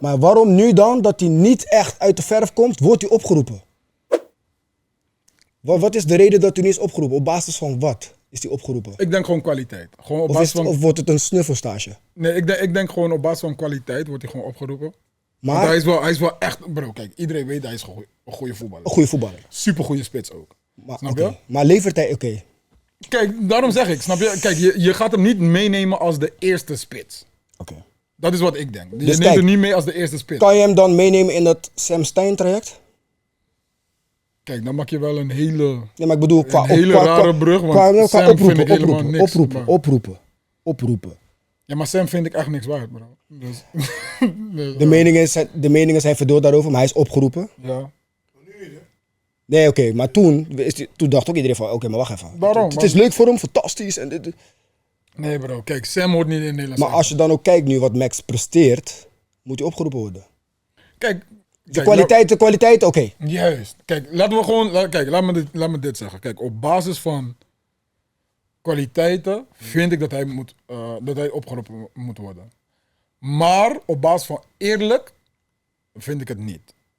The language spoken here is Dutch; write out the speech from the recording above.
Maar waarom nu dan, dat hij niet echt uit de verf komt, wordt hij opgeroepen? Wat is de reden dat hij niet is opgeroepen? Op basis van wat is hij opgeroepen? Ik denk gewoon kwaliteit. Gewoon op basis van... Of wordt het een snuffelstage? Nee, ik denk gewoon op basis van kwaliteit wordt hij gewoon opgeroepen. Maar Want hij is wel echt... Bro, kijk, iedereen weet hij is gewoon een goede voetballer. een goede voetballer. Super goede spits ook. Maar, Snap oké. je? Maar levert hij, oké. Kijk, daarom zeg ik, snap je? Kijk, je gaat hem niet meenemen als de eerste spits. Oké. Dat is wat ik denk. Je Dus neemt kijk, hem niet mee als de eerste spits. Kan je hem dan meenemen in dat Sam Stein traject? Kijk, dan maak je wel een hele... Nee, maar ik bedoel qua... Een hele rare brug, want Sam vind ik helemaal niks, maar- Oproepen. Ja, maar Sam vind ik echt niks waard, bro. Dus... dus, De meningen zijn verdeeld daarover, maar hij is opgeroepen. ja. Nee, oké, maar toen dacht ook iedereen van, oké, maar wacht even. Waarom? Het is leuk voor hem, fantastisch. En dit. Nee, bro. Kijk, Sam hoort niet in Nederland. Maar als je dan ook kijkt nu wat Max presteert, moet hij opgeroepen worden. Kijk... De kwaliteit, oké. Juist. Kijk, laten we gewoon... Kijk, laat me dit zeggen. Kijk, op basis van kwaliteiten vind ik dat hij opgeroepen moet worden. Maar op basis van eerlijk vind ik het niet.